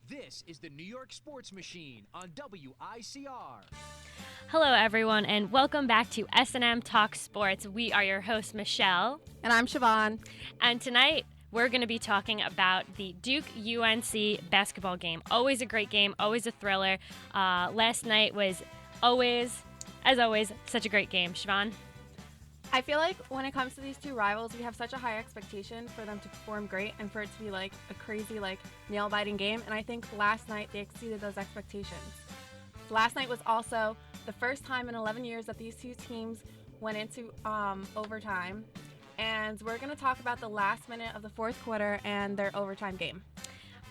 This is the New York Sports Machine on WICR. Hello, everyone, and welcome back to S&M Talk Sports. We are your hosts, Michelle. And I'm Siobhan. And tonight, we're going to be talking about the Duke-UNC basketball game. Always a great game, always a thriller. Last night was always, as always, such a great game. Siobhan? I feel like when it comes to these two rivals, we have such a high expectation for them to perform great and for it to be like a crazy, nail-biting game. And I think last night they exceeded those expectations. Last night was also the first time in 11 years that these two teams went into overtime. And we're going to talk about the last minute of the fourth quarter and their overtime game.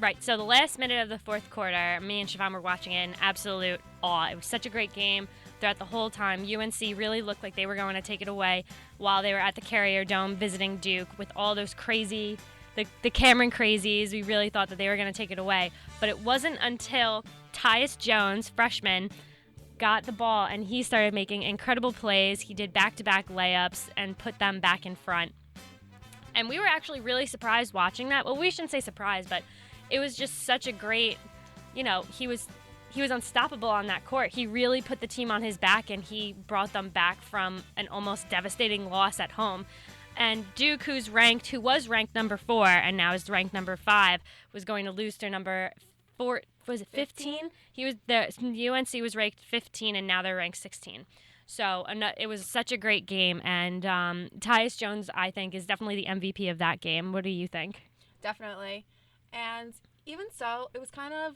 Right, so the last minute of the fourth quarter, me and Siobhan were watching it in absolute awe. It was such a great game throughout the whole time. UNC really looked like they were going to take it away while they were at the Carrier Dome visiting Duke with all those crazy, the Cameron crazies. We really thought that they were going to take it away. But it wasn't until Tyus Jones, freshman, got the ball and he started making incredible plays. He did back-to-back layups and put them back in front. And we were actually really surprised watching that. Well, we shouldn't say surprised, but it was just such a great, he was unstoppable on that court. He really put the team on his back, and he brought them back from an almost devastating loss at home. And Duke, who was ranked number 4 and now is ranked number 5, was going to lose to number 4. Was it 15? UNC was ranked 15, and now they're ranked 16. So it was such a great game, and Tyus Jones, I think, is definitely the MVP of that game. What do you think? Definitely. And even so, it was kind of,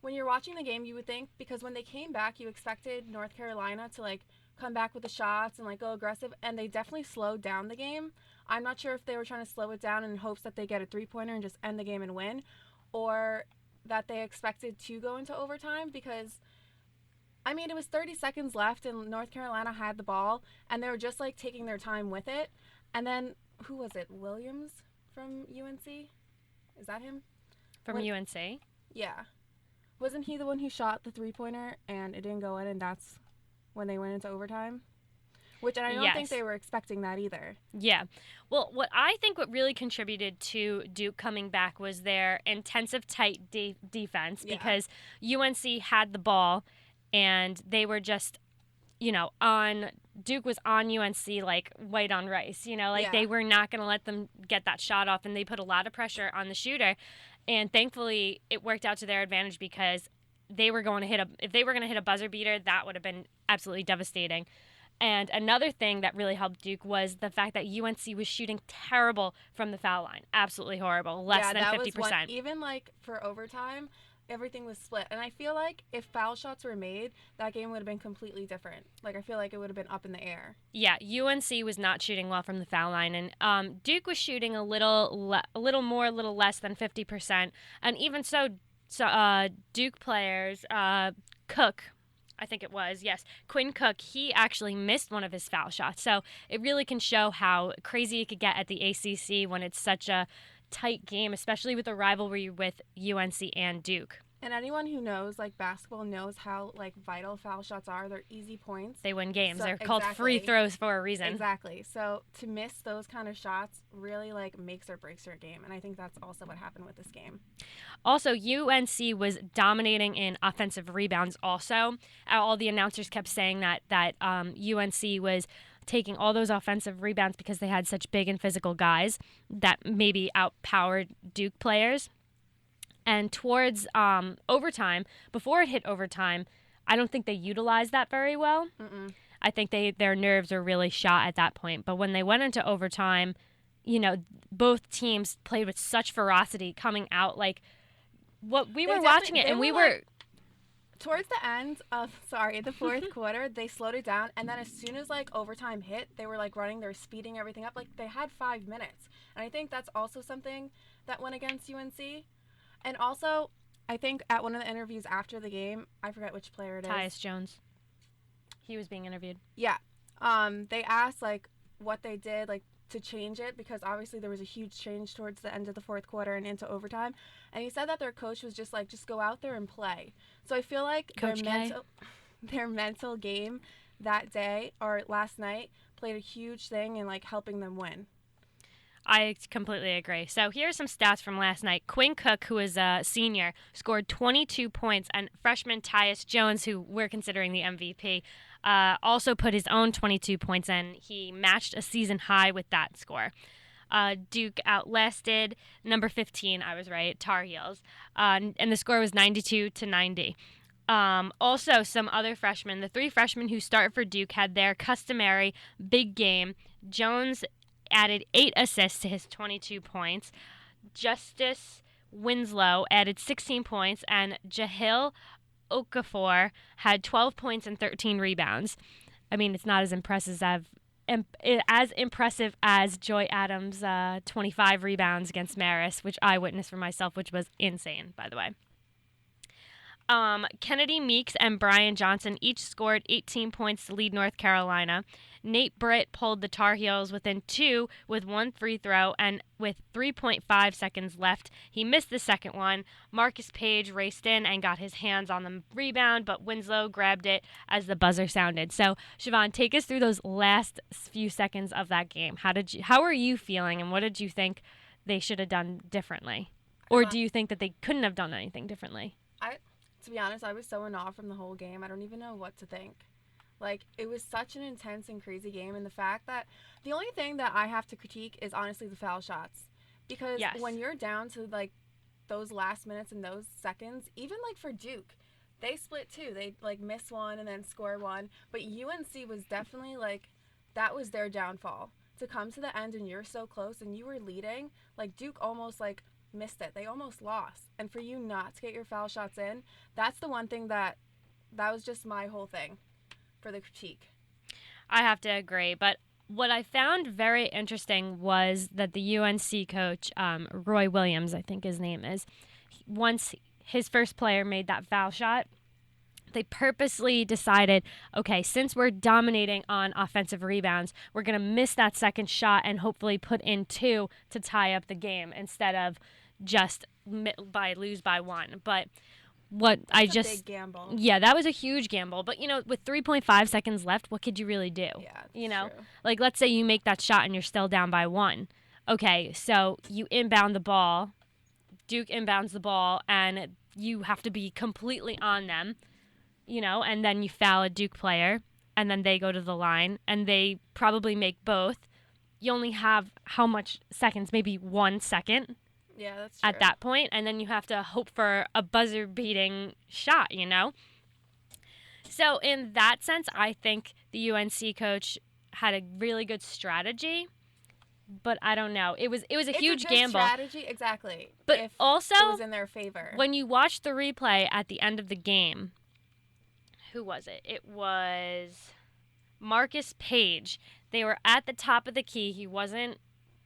when you're watching the game, you would think, because when they came back, you expected North Carolina to, come back with the shots and, go aggressive, and they definitely slowed down the game. I'm not sure if they were trying to slow it down in hopes that they get a three-pointer and just end the game and win, or that they expected to go into overtime, because, it was 30 seconds left, and North Carolina had the ball, and they were just, taking their time with it. And then, who was it? Williams from UNC? Is that him? From UNC? Yeah. Wasn't he the one who shot the three-pointer and it didn't go in, and that's when they went into overtime? And I don't think they were expecting that either. Yeah. Well, what really contributed to Duke coming back was their intensive, tight defense, because UNC had the ball and they were just, Duke was on UNC like white on rice, They were not going to let them get that shot off, and they put a lot of pressure on the shooter. And thankfully, it worked out to their advantage, because they were going to if they were going to hit a buzzer beater, that would have been absolutely devastating. And another thing that really helped Duke was the fact that UNC was shooting terrible from the foul line. Absolutely horrible. Less than 50%. Even for overtime, everything was split. And I feel like if foul shots were made, that game would have been completely different. I feel like it would have been up in the air. Yeah, UNC was not shooting well from the foul line, and Duke was shooting a little less than 50%. And even so, Duke players, Cook, I think it was, yes, Quinn Cook, he actually missed one of his foul shots. So it really can show how crazy it could get at the ACC when it's such a tight game, especially with a rivalry with UNC and Duke. And anyone who knows basketball knows how vital foul shots are. They're easy points. They win games. They're called free throws for a reason. Exactly. So to miss those kind of shots really makes or breaks your game. And I think that's also what happened with this game. Also, UNC was dominating in offensive rebounds also. All the announcers kept saying that UNC was taking all those offensive rebounds because they had such big and physical guys that maybe outpowered Duke players. And towards overtime, before it hit overtime, I don't think they utilized that very well. Mm-mm. I think their nerves were really shot at that point. But when they went into overtime, both teams played with such ferocity coming out. We were watching it, and we were... Towards the end of, the fourth quarter, they slowed it down. And then as soon as, overtime hit, they were, running. They were speeding everything up. They had 5 minutes. And I think that's also something that went against UNC. And also, I think at one of the interviews after the game, I forget which player it is. Tyus Jones. He was being interviewed. Yeah. They asked, what they did, to change it, because obviously there was a huge change towards the end of the fourth quarter and into overtime. And he said that their coach was just just go out there and play. So I feel like their mental game that day or last night played a huge thing in helping them win. I completely agree. So here are some stats from last night. Quinn Cook, who is a senior, scored 22 points, and freshman Tyus Jones, who we're considering the MVP, also put his own 22 points in. He matched a season high with that score. Duke outlasted number 15. I was right, Tar Heels, and the score was 92-90. Also, some other freshmen, the 3 freshmen who start for Duke, had their customary big game. Jones added 8 assists to his 22 points. Justice Winslow added 16 points, and Jahil Okafor had 12 points and 13 rebounds. I mean, it's not as impressive as Joy Adams' 25 rebounds against Marist, which I witnessed for myself, which was insane, by the way. Kennedy Meeks and Brian Johnson each scored 18 points to lead North Carolina. Nate Britt pulled the Tar Heels within 2 with 1 free throw, and with 3.5 seconds left, he missed the second one. Marcus Page raced in and got his hands on the rebound, but Winslow grabbed it as the buzzer sounded. So, Siobhan, take us through those last few seconds of that game. How are you feeling, and what did you think they should have done differently? Or do you think that they couldn't have done anything differently? To be honest, I was so in awe from the whole game. I don't even know what to think. Like, it was such an intense and crazy game, and the fact that the only thing that I have to critique is honestly the foul shots. Because when you're down to, like, those last minutes and those seconds, even, like, for Duke, they split too. They, like, miss one and then score one. But UNC was definitely, like, that was their downfall. To come to the end and you're so close and you were leading, like, Duke almost, like, missed it. They almost lost. And for you not to get your foul shots in, that's the one thing that was just my whole thing for the critique. I have to agree, but what I found very interesting was that the UNC coach, Roy Williams, I think his name is, once his first player made that foul shot, they purposely decided, okay, since we're dominating on offensive rebounds, we're going to miss that second shot and hopefully put in 2 to tie up the game instead of just lose by 1. But That's a big gamble. Yeah, that was a huge gamble. But, with 3.5 seconds left, what could you really do? Yeah, true. Like, let's say you make that shot and you're still down by 1. Okay, so you inbound the ball. Duke inbounds the ball, and you have to be completely on them, and then you foul a Duke player, and then they go to the line, and they probably make both. You only have how much seconds? Maybe 1 second. Yeah, that's true. At that point, and then you have to hope for a buzzer-beating shot, So in that sense, I think the UNC coach had a really good strategy, but I don't know. It was a huge gamble. Strategy, exactly. But if also, it was in their favor. When you watch the replay at the end of the game, who was it? It was Marcus Page. They were at the top of the key. He wasn't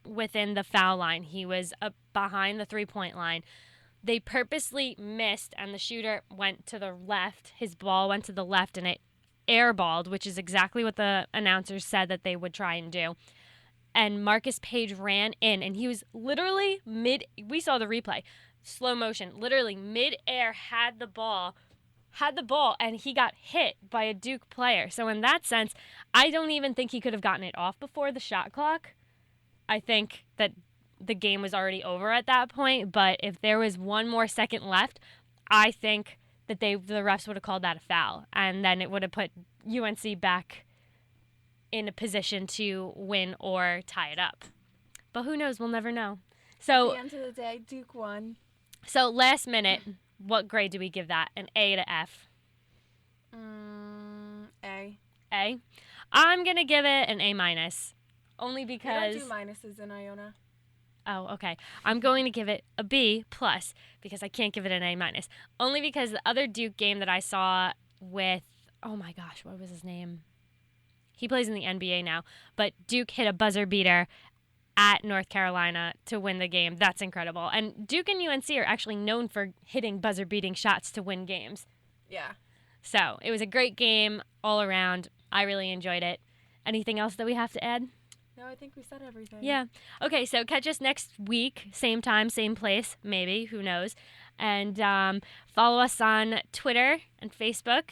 within the foul line. He was up behind the 3-point line. They purposely missed, and the shooter went to the left. His ball went to the left, and it airballed, which is exactly what the announcers said that they would try and do. And Marcus Page ran in, and he was literally we saw the replay, slow motion, literally mid-air, had the ball, and he got hit by a Duke player. So in that sense, I don't even think he could have gotten it off before the shot clock. I think that the game was already over at that point, but if there was 1 more second left, I think that the refs would have called that a foul, and then it would have put UNC back in a position to win or tie it up. But who knows? We'll never know. So at the end of the day, Duke won. So last minute, what grade do we give that? An A to F? A. A? I'm going to give it an A minus. Only because... We don't do minuses in Iona. Oh, okay. I'm going to give it a B plus because I can't give it an A minus. Only because the other Duke game that I saw with... Oh my gosh, what was his name? He plays in the NBA now. But Duke hit a buzzer beater at North Carolina to win the game. That's incredible. And Duke and UNC are actually known for hitting buzzer-beating shots to win games. Yeah. So it was a great game all around. I really enjoyed it. Anything else that we have to add? No, I think we said everything. Yeah. Okay, so catch us next week, same time, same place, maybe, who knows. And follow us on Twitter and Facebook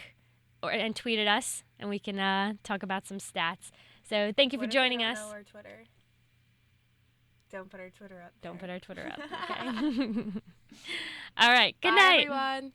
and tweet at us, and we can talk about some stats. So thank you for joining us. What if they don't know our Twitter? Don't put our Twitter up. Don't there. put our Twitter up, okay? All right. Good Bye, night. everyone.